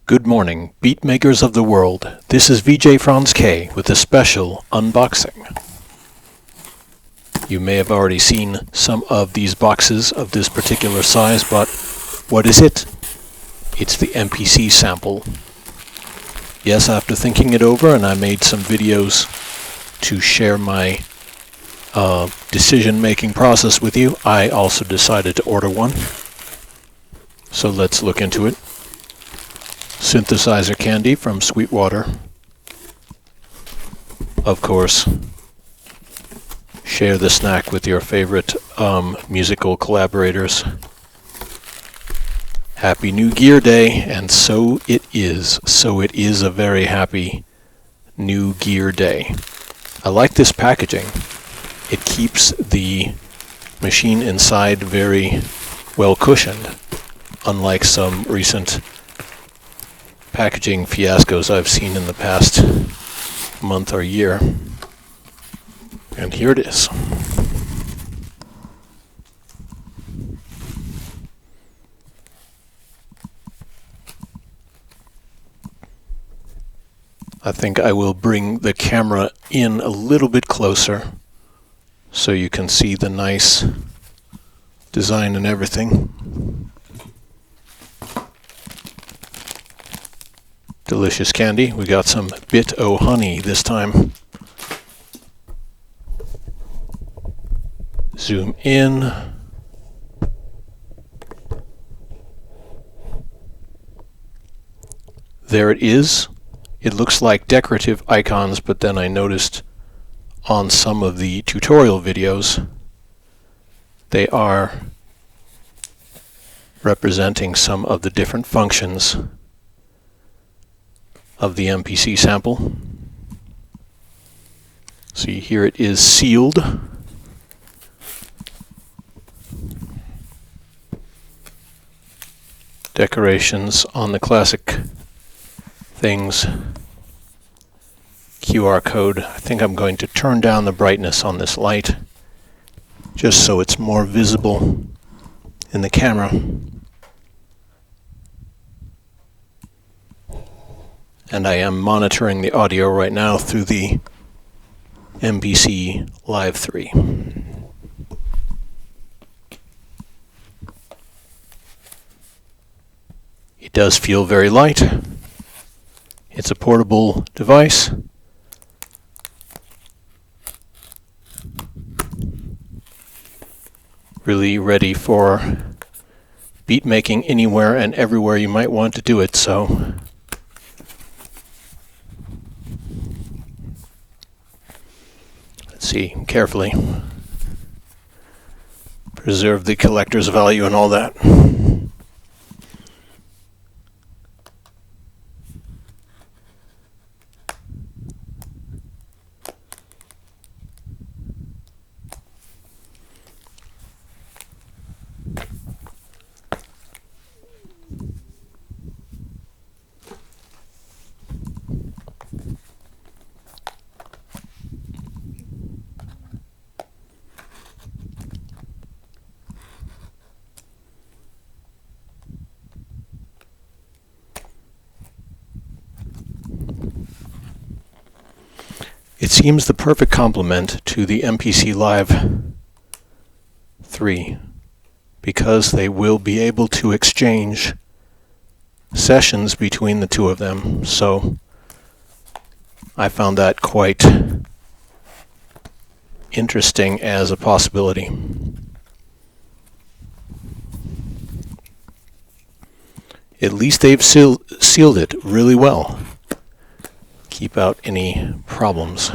Good morning, beat makers of the world. This is VJ Franz K with a special unboxing. You may have already seen some of these boxes of this particular size, but what is it? It's the MPC sample. Yes, after thinking it over, and I made some videos to share my decision-making process with you, I also decided to order one. So let's look into it. Synthesizer candy from Sweetwater. Of course, share the snack with your favorite musical collaborators. Happy New Gear Day, and so it is. So it is a very happy New Gear Day. I like this packaging. It keeps the machine inside very well cushioned, unlike some recent packaging fiascos I've seen in the past month or year. And here it is. I think I will bring the camera in a little bit closer so you can see the nice design and everything. Delicious candy. We got some Bit-O honey this time. Zoom in. There it is. It looks like decorative icons, but then I noticed on some of the tutorial videos they are representing some of the different functions of the MPC sample. See, here it is sealed. Decorations on the classic things. QR code. I think I'm going to turn down the brightness on this light just so it's more visible in the camera. And I am monitoring the audio right now through the MPC Live 3. It does feel very light. It's a portable device. Really ready for beat making anywhere and everywhere you might want to do it, so let's see, carefully preserve the collector's value and all that. It seems the perfect complement to the MPC Live 3 because they will be able to exchange sessions between the two of them. So I found that quite interesting as a possibility. At least they've sealed it really well. Keep out any problems.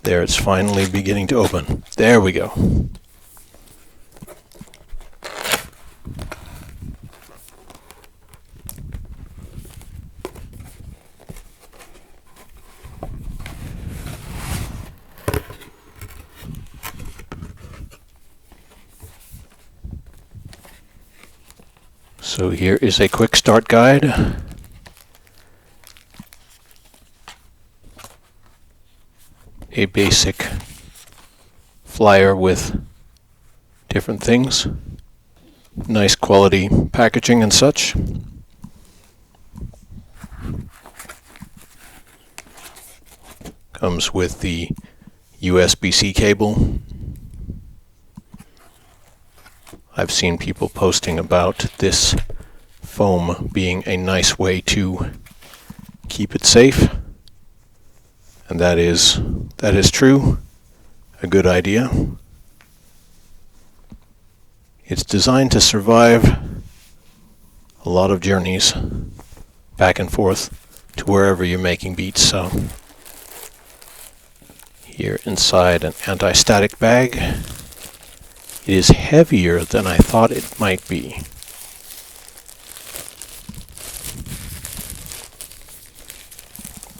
There, it's finally beginning to open. There we go. So here is a quick start guide. A basic flyer with different things. Nice quality packaging and such. Comes with the USB-C cable. I've seen people posting about this foam being a nice way to keep it safe, and that is true. A good idea. It's designed to survive a lot of journeys back and forth to wherever you're making beats. So here inside an anti-static bag, it is heavier than I thought it might be.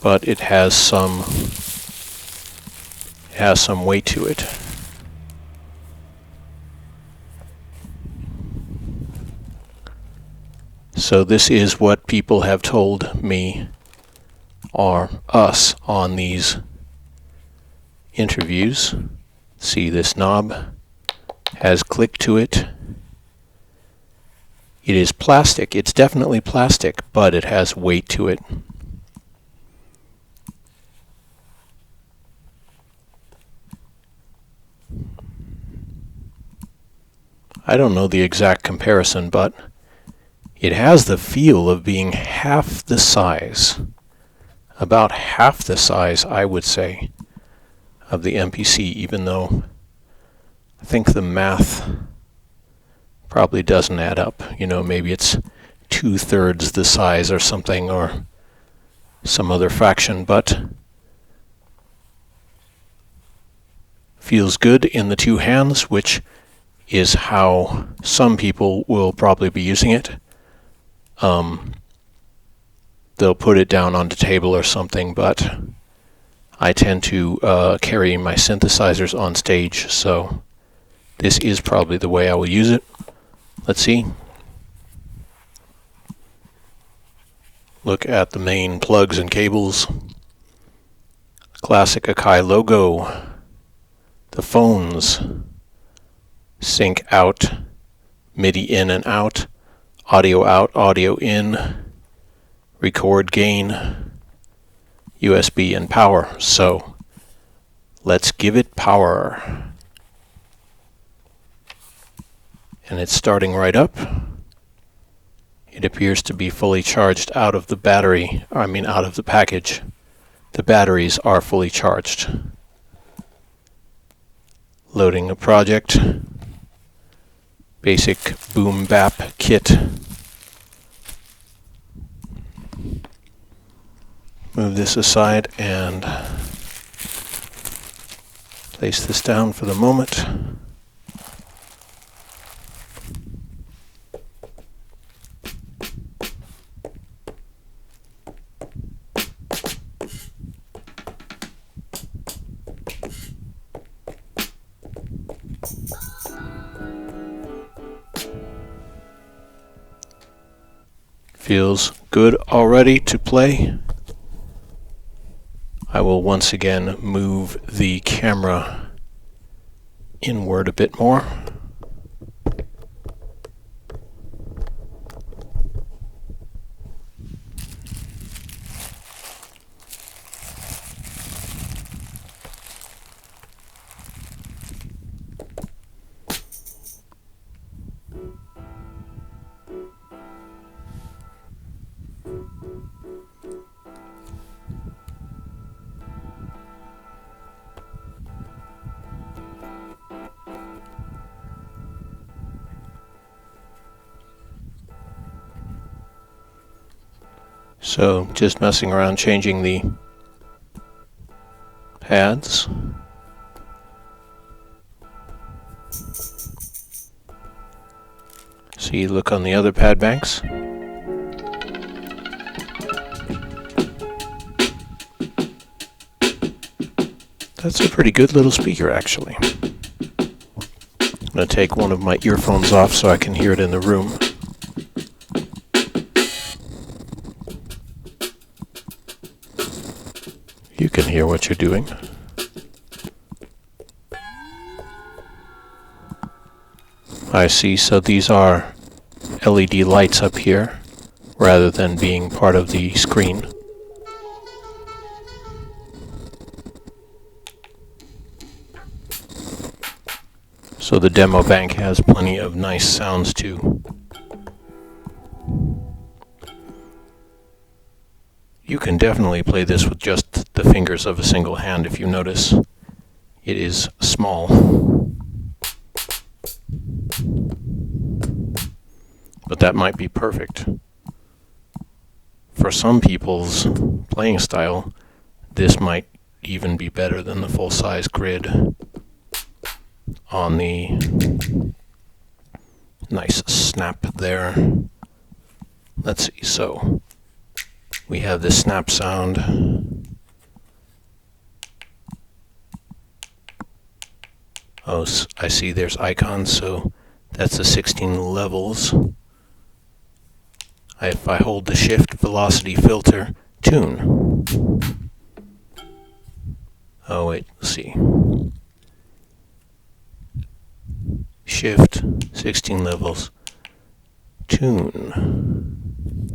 But it has some weight to it. So this is what people have told me, or us, on these interviews. See, this knob has click to it. It is plastic. It's definitely plastic, but it has weight to it. I don't know the exact comparison, but it has the feel of being half the size, about half the size, I would say, of the MPC, even though I think the math probably doesn't add up. You know, maybe it's 2/3 the size or something, or some other fraction, but feels good in the two hands, which is how some people will probably be using it. They'll put it down on the table or something, but I tend to carry my synthesizers on stage, so this is probably the way I will use it. Let's see. Look at the main plugs and cables. Classic Akai logo. The phones. Sync out, MIDI in and out, audio in, record gain, USB and power. So let's give it power. And it's starting right up. It appears to be fully charged out of the battery, out of the package. The batteries are fully charged. Loading a project. Basic boom bap kit. Move this aside and place this down for the moment. Feels good already to play. I will once again move the camera inward a bit more. So just messing around, changing the pads. See, look on the other pad banks. That's a pretty good little speaker, actually. I'm going to take one of my earphones off so I can hear it in the room. You can hear what you're doing. I see, so these are LED lights up here rather than being part of the screen. So the demo bank has plenty of nice sounds too. You can definitely play this with just the fingers of a single hand if you notice. It is small. But that might be perfect. For some people's playing style, this might even be better than the full-size grid on the nice snap there. Let's see, so we have this snap sound. Oh, I see there's icons, so that's the 16 levels. If I hold the shift velocity filter, tune. Oh wait, let's see. Shift, 16 levels, tune.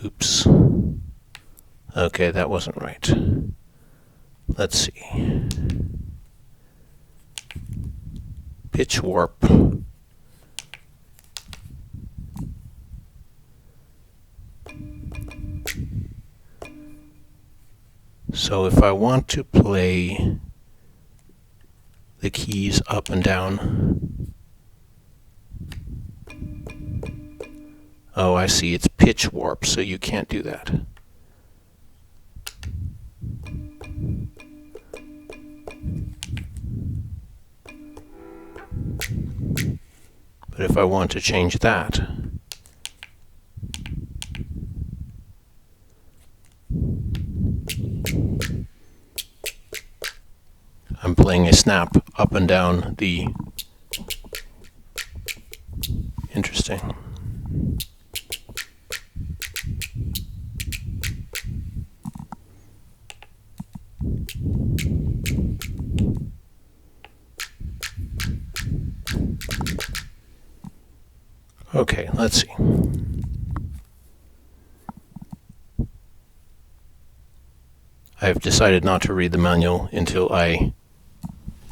Oops. Okay, that wasn't right. Let's see. Pitch warp. So if I want to play the keys up and down, oh, I see, it's pitch warp, so you can't do that. But if I want to change that, I'm playing a snap up and down the... Interesting. Okay, let's see. I've decided not to read the manual until I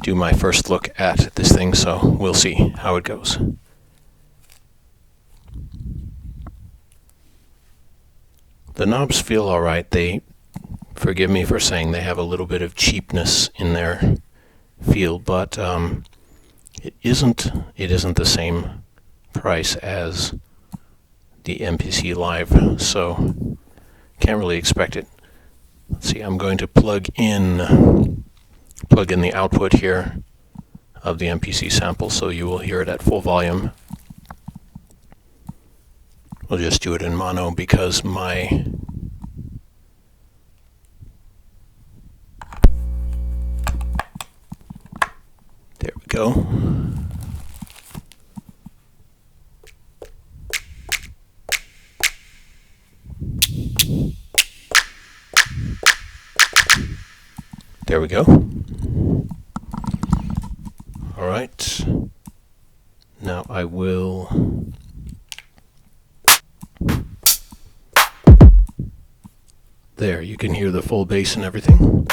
do my first look at this thing, so we'll see how it goes. The knobs feel alright. They, forgive me for saying, they have a little bit of cheapness in their feel, but it isn't the same price as the MPC Live, so can't really expect it. Let's see, I'm going to plug in the output here of the MPC sample so you will hear it at full volume. We'll just do it in mono because my there we go. There we go. All right. Now I will there, you can hear the full bass and everything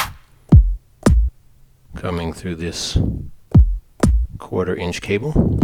coming through this 1/4-inch cable.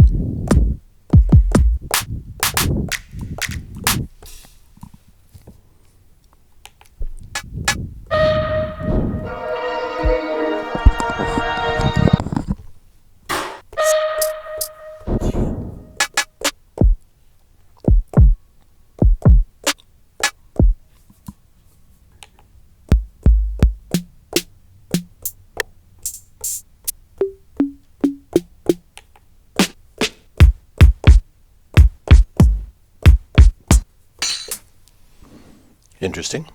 Interesting.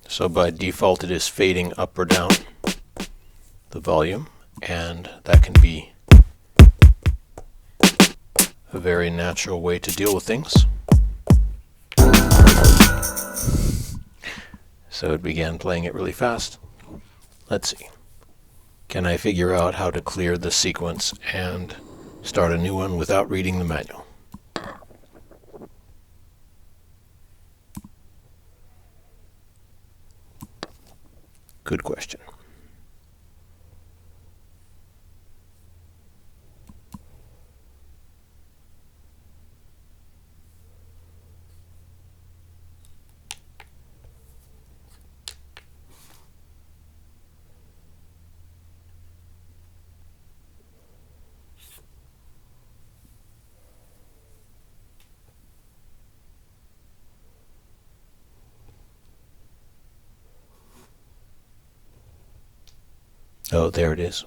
So by default it is fading up or down the volume, and that can be a very natural way to deal with things. So it began playing it really fast. Let's see. Can I figure out how to clear the sequence and start a new one without reading the manual? Good question. Oh, there it is.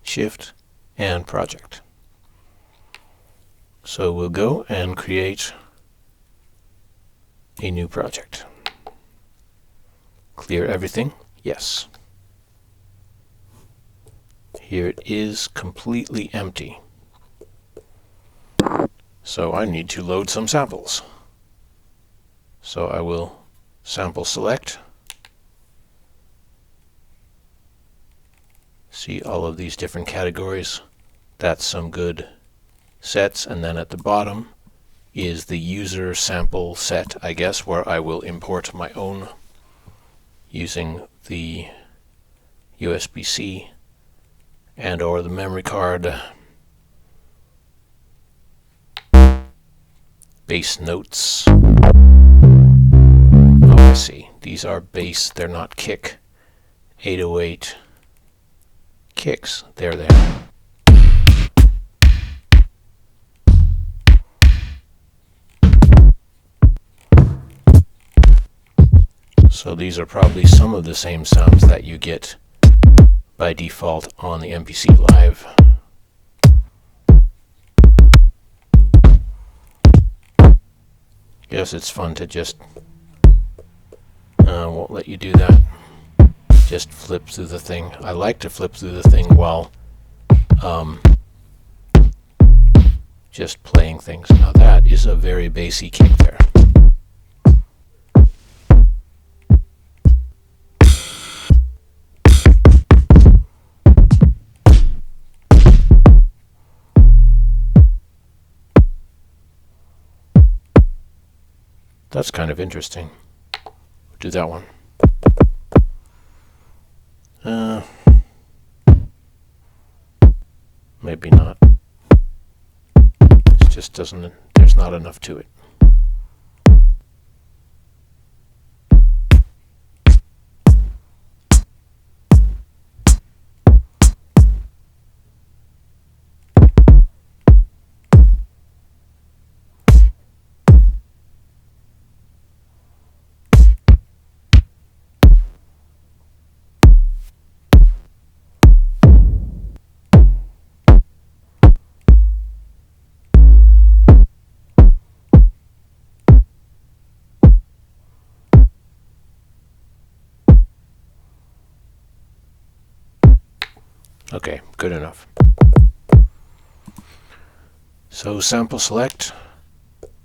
Shift and project. So we'll go and create a new project. Clear everything? Yes. Here it is, completely empty. So I need to load some samples. So I will sample select. See all of these different categories. That's some good sets. And then at the bottom is the user sample set, I guess, where I will import my own using the USB-C and or the memory card. Bass notes. Oh, I see. These are bass, they're not kick. 808 kicks. There they are. So these are probably some of the same sounds that you get by default on the MPC Live. Guess it's fun to just won't let you do that. Just flip through the thing. I like to flip through the thing while just playing things. Now that is a very bassy kick there. That's kind of interesting. We'll do that one. Maybe not. It just doesn't, there's not enough to it. Okay, good enough. So sample select.